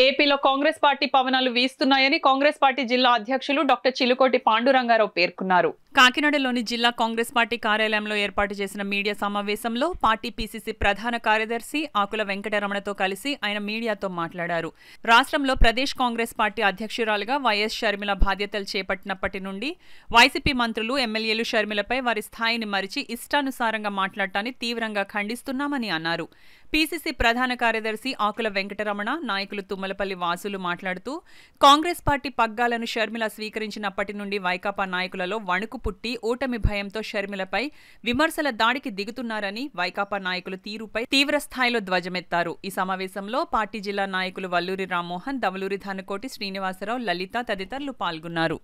ఏపీలో కాంగ్రెస్ పార్టీ పవనాలు వీస్తున్నాయని కాంగ్రెస్ పార్టీ జిల్లా అధ్యక్షులు డాక్టర్ చిలుకోటి పాండురంగారావు పేర్కొన్నారు. కాకినాడలోని జిల్లా కాంగ్రెస్ పార్టీ కార్యాలయంలో ఏర్పాటు చేసిన మీడియా సమావేశంలో పార్టీ పీసీసీ ప్రధాన కార్యదర్శి ఆకుల వెంకటరమణతో కలిసి ఆయన మీడియాతో మాట్లాడారు. రాష్ట్రంలో ప్రదేశ్ కాంగ్రెస్ పార్టీ అధ్యక్షురాలుగా వైఎస్ షర్మిల బాధ్యతలు చేపట్టినప్పటి నుండి వైసీపీ మంత్రులు, ఎమ్మెల్యేలు షర్మిలపై వారి స్థాయిని మరిచి ఇష్టానుసారంగా మాట్లాడటాన్ని తీవ్రంగా ఖండిస్తున్నామని అన్నారు. పీసీసీ ప్రధాన కార్యదర్శి ఆకుల వెంకటరమణ, నాయకులు తుమ్మలపల్లి వాసులు మాట్లాడుతూ కాంగ్రెస్ పార్టీ పగ్గాలను షర్మిల స్వీకరించినప్పటి నుండి వైకాపా నాయకులలో వణుకు పుట్టి ఓటమి భయంతో షర్మిలపై విమర్శల దాడికి దిగుతున్నారని వైకాపా నాయకుల తీరుపై తీవ్ర స్థాయిలో ధ్వజమెత్తారు. ఈ సమావేశంలో పార్టీ జిల్లా నాయకులు వల్లూరి రామ్మోహన్, దవలూరి ధనకోటి శ్రీనివాసరావు, లలిత తదితరులు పాల్గొన్నారు.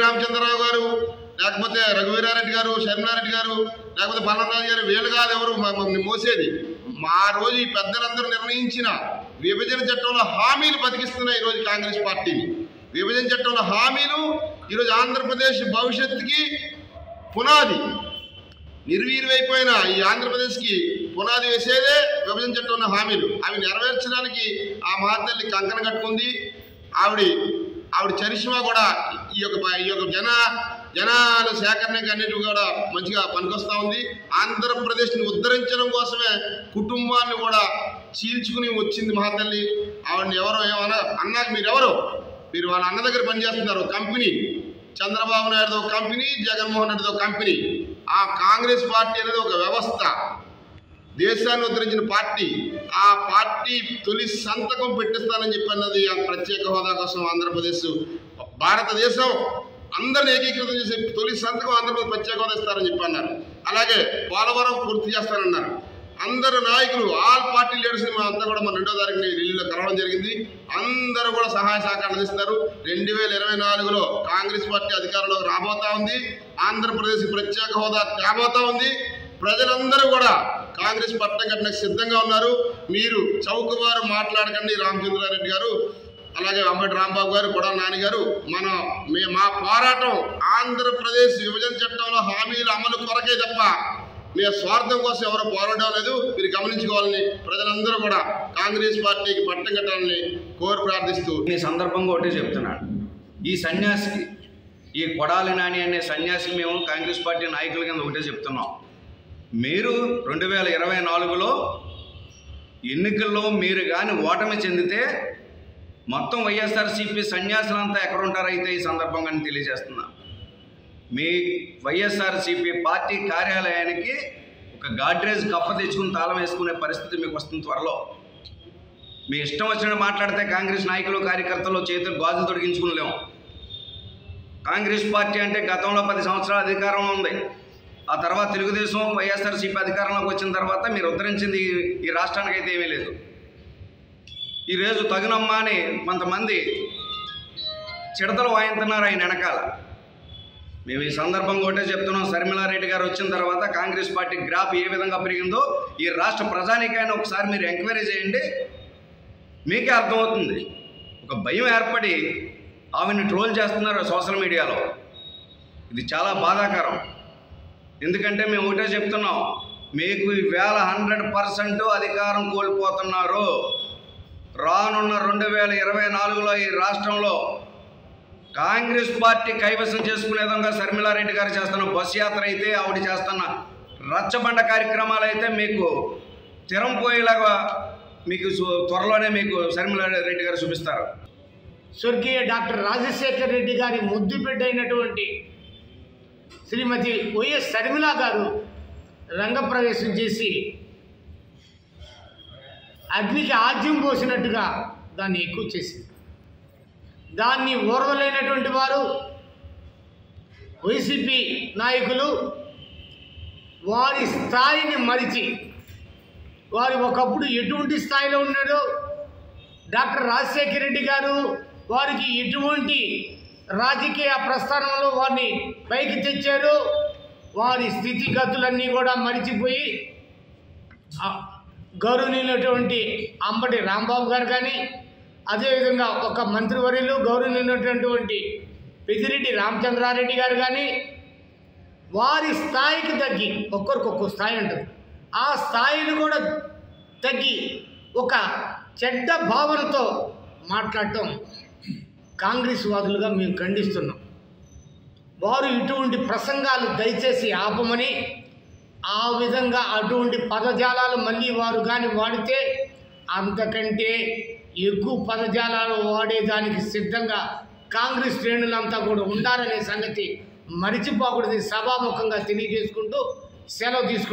రామచంద్రరావు గారు, లేకపోతే రఘువీరారెడ్డి గారు, షర్మిలారెడ్డి గారు, లేకపోతే బలరాజు గారు, వీళ్ళు కాదు ఎవరు మమ్మల్ని మోసేది. మా రోజు ఈ పెద్దలందరూ నిర్ణయించిన విభజన చట్టంలో హామీలు బతికిస్తున్నాయి. ఈరోజు కాంగ్రెస్ పార్టీని విభజన చట్టంలో హామీలు ఈరోజు ఆంధ్రప్రదేశ్ భవిష్యత్తుకి పునాది. నిర్వీర్యమైపోయిన ఈ ఆంధ్రప్రదేశ్కి పునాది వేసేదే విభజన చట్టంలో హామీలు. అవి నెరవేర్చడానికి ఆ మహాతల్లి కంకణ కట్టుకుంది. ఆవిడ చరిష్మా కూడా ఈ యొక్క జనాల సేకరణకి అన్నిటి కూడా మంచిగా పనికొస్తా ఉంది. ఆంధ్రప్రదేశ్ని ఉద్ధరించడం కోసమే కుటుంబాన్ని కూడా చీల్చుకుని వచ్చింది మహాతల్లి. ఆవిడని ఎవరో ఏమన్నా అన్నాక మీరు వాళ్ళ అన్న దగ్గర పనిచేస్తున్నారు. కంపెనీ చంద్రబాబు నాయుడుతో కంపెనీ, జగన్మోహన్ రెడ్డితో కంపెనీ. ఆ కాంగ్రెస్ పార్టీ అనేది ఒక వ్యవస్థ, దేశాన్ని ఉద్ధరించిన పార్టీ. ఆ పార్టీ తొలి సంతకం పెట్టిస్తానని చెప్పన్నది ఆ ప్రత్యేక హోదా కోసం ఆంధ్రప్రదేశ్, భారతదేశం అందరిని ఏకీకృతం చేసే తొలి సంతకం ఆంధ్రప్రదేశ్ ప్రత్యేక హోదా ఇస్తారని చెప్పి అన్నారు. అలాగే పోలవరం పూర్తి చేస్తారన్నారు. అందరు నాయకులు, ఆల్ పార్టీ లీడర్స్ అంతా కూడా మన 2వ తారీఖున ఢిల్లీలో కలవడం జరిగింది. అందరూ కూడా సహాయ సహకారాలు అందిస్తున్నారు. 2024లో కాంగ్రెస్ పార్టీ అధికారంలోకి రాబోతా ఉంది. ఆంధ్రప్రదేశ్ ప్రత్యేక హోదా తేబోతా ఉంది. ప్రజలందరూ కూడా కాంగ్రెస్ పట్టం కట్టడానికి సిద్ధంగా ఉన్నారు. మీరు చౌకబారు మాట్లాడకండి. రామచంద్రారెడ్డి గారు, అలాగే అంబటి రాంబాబు గారు, కొడాల నాని గారు, మా పోరాటం ఆంధ్రప్రదేశ్ విభజన చట్టంలో హామీల అమలు కొరకే తప్ప మీ స్వార్థం కోసం ఎవరో పోరాటం లేదు. మీరు గమనించుకోవాలని ప్రజలందరూ కూడా కాంగ్రెస్ పార్టీకి పట్టం కట్టాలని కోరి ప్రార్థిస్తూ ఈ సందర్భంగా ఒకటే చెప్తున్నాను. ఈ సన్యాసికి, ఈ కొడాలి నాని అనే సన్యాసి మేము కాంగ్రెస్ పార్టీ నాయకుల కింద ఒకటే చెప్తున్నాం. మీరు 2024లో ఎన్నికల్లో మీరు కానీ ఓటమి చెందితే మొత్తం వైఎస్ఆర్సీపీ సన్యాసులంతా ఎక్కడుంటారైతే ఈ సందర్భంగా తెలియజేస్తున్నా. మీ వైఎస్ఆర్సీపీ పార్టీ కార్యాలయానికి ఒక గాడ్రేజ్ కప్ప తెచ్చుకుని తాళం వేసుకునే పరిస్థితి మీకు వస్తుంది త్వరలో. మీ ఇష్టం వచ్చినట్టు మాట్లాడితే కాంగ్రెస్ నాయకులు, కార్యకర్తలు చేతులు గాజులు తొడిగించుకునిలేము. కాంగ్రెస్ పార్టీ అంటే గతంలో 10 సంవత్సరాల అధికారంలో ఉంది. ఆ తర్వాత తెలుగుదేశం, వైఎస్ఆర్సీపీ అధికారంలోకి వచ్చిన తర్వాత మీరు ఉద్ధరించింది ఈ రాష్ట్రానికైతే ఏమీ లేదు. ఈరోజు తగునమ్మా అని కొంతమంది చిడతలు వాయింతున్నారు ఆయన వెనకాల. మేము ఈ సందర్భంగా ఒకటే చెప్తున్నాం. షర్మిలారెడ్డి గారు వచ్చిన తర్వాత కాంగ్రెస్ పార్టీ గ్రాఫ్ ఏ విధంగా పెరిగిందో ఈ రాష్ట్ర ప్రజానికైనా ఒకసారి మీరు ఎంక్వైరీ చేయండి, మీకే అర్థమవుతుంది. ఒక భయం ఏర్పడి ఆమెను ట్రోల్ చేస్తున్నారు సోషల్ మీడియాలో. ఇది చాలా బాధాకరం. ఎందుకంటే మేము ఒకటే చెప్తున్నాం, మీకు ఈవేళ 100% అధికారం కోల్పోతున్నారు. రానున్న 2024లో ఈ రాష్ట్రంలో కాంగ్రెస్ పార్టీ కైవసం చేసుకునే విధంగా షర్మిలారెడ్డి గారు చేస్తున్న బస్ యాత్ర అయితే, ఆవిడ చేస్తున్న రచ్చబండ కార్యక్రమాలు అయితే మీకు తిరం పోయేలాగా మీకు త్వరలోనే మీకు షర్మిలారెడ్డి గారు చూపిస్తారు. స్వర్గీయ డాక్టర్ రాజశేఖర్ రెడ్డి గారి ముద్దుబిడ్డ అయినటువంటి శ్రీమతి వైఎస్ షర్మిల గారు రంగప్రవేశం చేసి అగ్నికి ఆజ్యం పోసినట్టుగా దాన్ని ఎక్కువ చేసింది. దాన్ని ఓర్వలేనటువంటి వారు వైసీపీ నాయకులు వారి స్థాయిని మరిచి, వారు ఒకప్పుడు ఎటువంటి స్థాయిలో ఉన్నాడో డాక్టర్ రాజశేఖర్ రెడ్డి గారు వారికి ఎటువంటి రాజకీయ ప్రస్థానంలో వారిని పైకి తెచ్చారు, వారి స్థితిగతులన్నీ కూడా మరిచిపోయి గౌరవనీయులైనటువంటి అంబటి రాంబాబు గారు కానీ, అదేవిధంగా ఒక మంత్రివర్యులు గౌరవనీయులైనటువంటి పెద్దిరెడ్డి రామచంద్రారెడ్డి గారు కానీ వారి స్థాయికి తగ్గి, ఒక్కొక్క స్థాయి ఉంటుంది, ఆ స్థాయిని కూడా తగ్గి ఒక చెడ్డ భావనతో మాట్లాడటం కాంగ్రెస్ వాదులుగా మేము ఖండిస్తున్నాం. వారు ఇటువంటి ప్రసంగాలు దయచేసి ఆపమని, ఆ విధంగా అటువంటి పదజాలాలు మళ్ళీ వారు కానీ వాడితే అంతకంటే ఎక్కువ పదజాలాలు వాడేదానికి సిద్ధంగా కాంగ్రెస్ శ్రేణులంతా కూడా ఉండాలనే సంగతి మరిచిపోకూడదు సభాముఖంగా తెలియజేసుకుంటూ సెలవు తీసుకుంటాం.